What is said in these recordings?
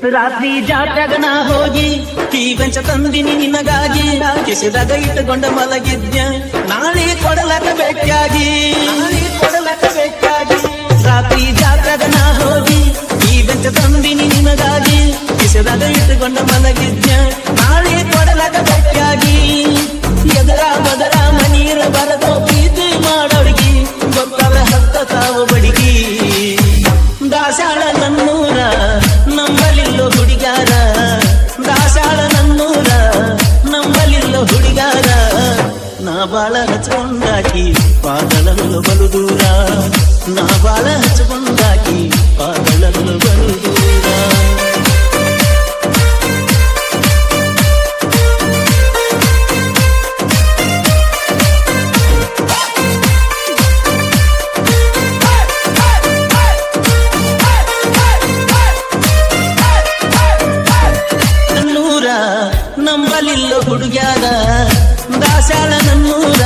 ರಾತ್ರಿ ಜಾತ್ಯಾಗ ನಾ ಹೋಗಿ ಟೀಗಂಚ ತಂದಿನಿ ನಿನಗಾಗಿ ಕಿಸೆದಾಗ ಇಟ್ಟುಕೊಂಡ ಮಲಗಿದ್ಯ ನಾಳೆ ಕೊಡಲಕ ಬೇಕಾಗಿ ರಾತ್ರಿ ಜಾತ್ಯಾಗ ನಾ ಹೋಗಿ ಟೀಗಂಚ ತಂದಿನಿ ನಿನಗಾಗಿ ಕಿಸೆದಾಗ ಇಟ್ಟುಕೊಂಡ ಮಲಗಿದ್ಯ ನಾಳೆ ಕೊಡಲಕ ಬೇಕಾಗಿ ಎದರ ಬದರ ಮನೀರ ಬರದೋ ಪ್ರೀತಿ ಮಾಡೋಡಿಗಿ ಗೊತ್ತವ ಹತ್ತ ತಾವು ಬಡಿಗಿ ದಾಸಾಳ ನನ್ನೂರ ನಂಬಲಿಲ್ಲೋ ಹುಡುಗಾರ ದಾಸಾಳ ನನ್ನೂರ ನಂಬಲಿಲ್ಲೋ ಹುಡುಗಾರ ನಾ ಬಾಳ ಹಚ್ಕೊಂಡಾಕಿ ಪಾದಳಲು ಬಲು ದೂರ ನಾ ಬಾಳ ಹಚ್ಕೊಂಡಾಕಿ ಪಾದಳಲು ಬಲು ದೂರ ನಂಬಲಿಲ್ಲೋ ಹುಡುಗ್ಯಾರ ದಾಸಾಳ ನನ್ನೂರ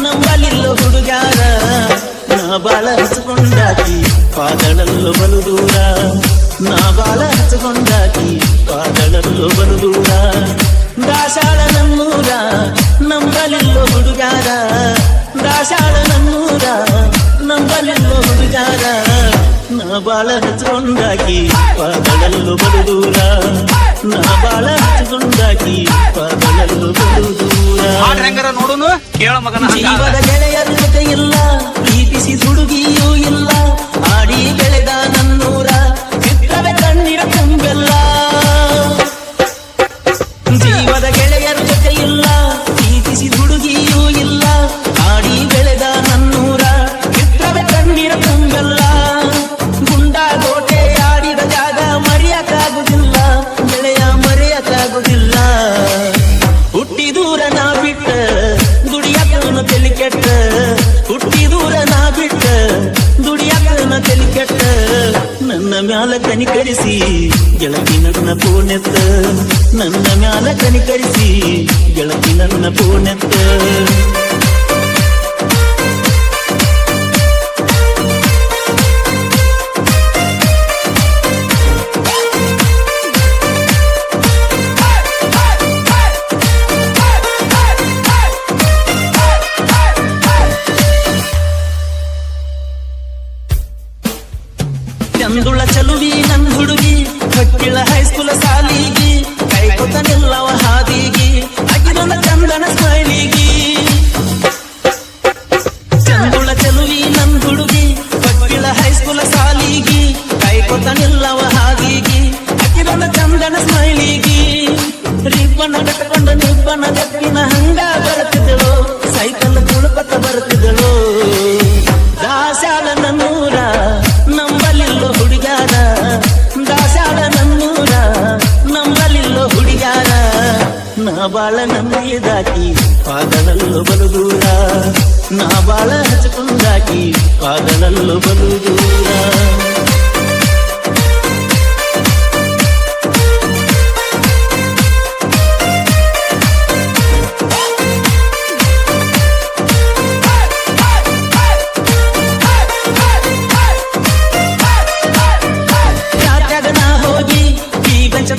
ನಂಬಲಿಲ್ಲೋ ಹುಡುಗ್ಯಾರ ನಾ ಬಾಳ ಹಚ್ಕೊಂಡಾಕಿ ಪಾದಳಲು ಬಲು ದೂರ ನಾ ಬಾಳ ಹಚ್ಕೊಂಡಾಕಿ ಪಾದಳಲು ಬಲು ದೂರ ದಾಸಾಳ ನನ್ನೂರ ನಂಬಲಿಲ್ಲೋ ಹುಡುಗ್ಯಾರ ದಾಸಾಳ ನನ್ನೂರ ನಂಬಲಿಲ್ಲೋ ಹುಡುಗ್ಯಾರ ನಾ ಬಾಳ ಹಚ್ಕೊಂಡಾಕಿ ಪಾದಳಲು ಬಲು ದೂರ ನಾ ಬಾಳ ಹಚ್ಕೊಂಡಾಕಿ ಪಾದಳಲು ಬಲು ದೂರ ನೋಡುನು ಕೇಳ ಮಗನ ಜೀವದ ಗೆಳೆಯರ ಜೊತೆ ಇಲ್ಲ ಪ್ರೀತಿಸಿ ಹುಡುಗಿಯೂ ಇಲ್ಲ ಆಡಿ ಬೆಳೆದ ನನ್ನೂರ ಚಿತ್ರವೇ ಕಣ್ಣಿರ ತುಂಬೆಲ್ಲ ಜೀವದ ಗೆಳೆಯರ ಜೊತೆ ಇಲ್ಲ ಪ್ರೀತಿಸಿ ಹುಡುಗಿಯೂ ಇಲ್ಲ ಆಡಿ ಬೆಳೆದ ನನ್ನೂರ ಚಿತ್ರವೇ ಕಣ್ಣಿರ ತುಂಬೆಲ್ಲ ಗುಂಡ ಗೋಟೆ ಆಡಿದ ಜಾಗ ಮರೆಯಕ್ಕಾಗುದಿಲ್ಲ ಗೆಳೆಯ ಮರೆಯಕ್ಕಾಗುದಿಲ್ಲ ಹುಟ್ಟಿ ದೂರ ನಾ ಬಿಟ್ಟ ದುಡಿಯಕ್ಕನ ತಲೆ ಕೆಟ್ಟ ಹುಟ್ಟಿ ದೂರ ನಾ ಬಿಟ್ಟ ದುಡಿಯಕ್ಕನ ತಲೆ ಕೆಟ್ಟ ನನ್ನ ಮ್ಯಾಲ ಕನಿಕರಿಸಿ ಗೆಳತಿ ನನ್ನ ಪೂರ್ಣೆತ್ತ ನನ್ನ ಮ್ಯಾಲ ಕನಿಕರಿಸಿ ಗೆಳತಿ ನನ್ನ ಪೂರ್ಣೆತ್ತ ಚಂದುಳ ಚಲುವಿ ನನ್ ಹುಡುಗಿ ಹೊಕ್ಕಿಳ ಹೈಸ್ಕೂಲ ಸಾಲಿಗಿ ಕೈಕೊತ ನಿಲ್ಲವ ಹಾದಿಗಿ ಅಗಿದೊಂದ ಚಂದನ ಸ್ಮೈಲಿಗಿ ಚಂದುಳ ಚಲುವಿ ನನ್ ಹುಡುಗಿ ಹೊಕ್ಕಿಳ ಹೈಸ್ಕೂಲ ಸಾಲಿಗಿ ಕೈಕೊತ ನಿಲ್ಲವ ಹಾದಿಗಿ ಅಗಿದೊಂದ ಚಂದನ ಸ್ಮೈಲಿಗಿ ರಿಬ್ಬನ ಕಟ್ಟಕೊಂಡ ನಿಬ್ಬನ ಗಟ್ಟಿನ ಹಂಗ ಬರ್ತಿದ್ದಳು ಸೈಕಲ್ ತುಳುಪತ್ತ ಬರ್ತಿದ್ದಳು ದಾಸಾಳ ನನ್ನೂರ ನಂಬಲಿಲ್ಲೋ ಹುಡುಗಾರ ದಾಸಾಳ ನನ್ನೂರ ನಂಬಲಿಲ್ಲೋ ಹುಡುಗಾರ ನಾ ಬಾಳ ನಂಬಿದಾಕಿ ಪಾದಳಲ್ಲು ಬಲು ದೂರ ನಾ ಬಾಳ ಹಚ್ಕೊಂಡಾಕಿ ಪಾದಳಲ್ಲು ಬಲು ದೂರ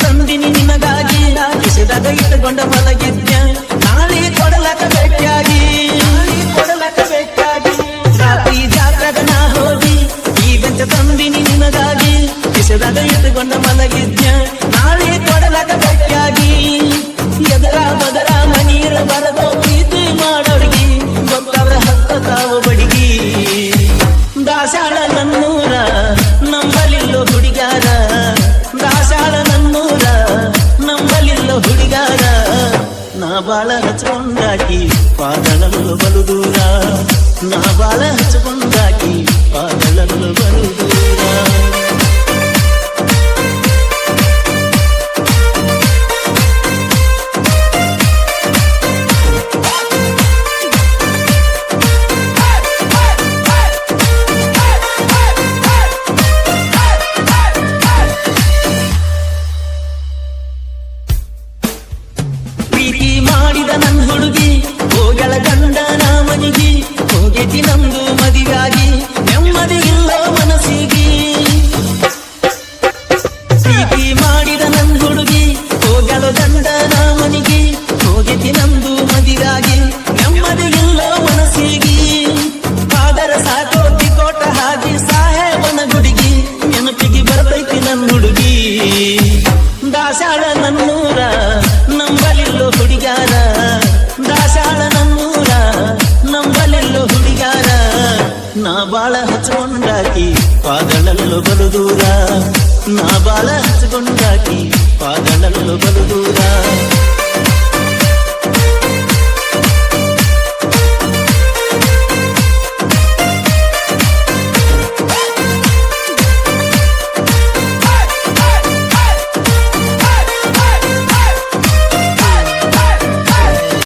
ತಂದಿನಿ ನಿನಗಾಗಿ ಕಿಸೆದಾಗ ಇಟ್ಟುಕೊಂಡ ಮಲಗಿದ್ಯ ನಾಳೆ ಕೊಡಲಕ ಬೇಕಾಗಿ ರಾತ್ರಿ ಜಾತ್ರೆಗ ನಾ ಹೋಗಿ ಈ ಬೆಂಚ ತಂದಿನಿ ನಿನಗಾಗಿ ಕಿಸೆದಾಗ ಇಟ್ಟುಕೊಂಡ ಮಲಗಿದ್ಯ ನಾಳೆ ಕೊಡಲಕ ಬೇಕಾಗಿ ಎದರ ಬದರ ಮನೀರ ಬರದೋ ಪ್ರೀತಿ ಮಾಡೋಡಿಗಿ ಗೊತ್ತವ್ರ ಹತ್ತ ತಾವು ಬಡಿಗಿ ದಾಸಾಳ ನನ್ನೂರ ನಂಬಲಿಲ್ಲೋ ಹುಡುಗಾರ ದಾಸಾಳ ನನ್ನೂರ ನಂಬಲಿಲ್ಲೋ ಹುಡುಗಾರ ನಾ ಬಾಳ ಹಚ್ಕೊಂಡಾಕಿ ಪಾದಳಲು ಬಲು ದೂರ ನಾ ಬಾಳ ಹಚ್ಕೊಂಡಾಕಿ ಪಾದಳಲು ಬಲು ದೂರ ಮಾಡಿದ ನನ್ ಹುಡುಗಿ ಹೋಗಳ ಗಂಡನ ಮನಿಗಿ ಹೋಗೇತಿ ನಮ್ದು ಮದಿಗಾಗಿ ನೆಮ್ಮದಿ ಇಲ್ಲ ಮನಸ್ಸಿಗಿ ನಾ ಬಾಳ ಹಚ್ಕೊಂಡಾಕಿ ಪಾದಳಲ್ಲು ಬಲು ದೂರ ನಾ ಬಾಳ ಹಚ್ಕೊಂಡಾಕಿ ಪಾದಳಲ್ಲು ಬಲು ದೂರ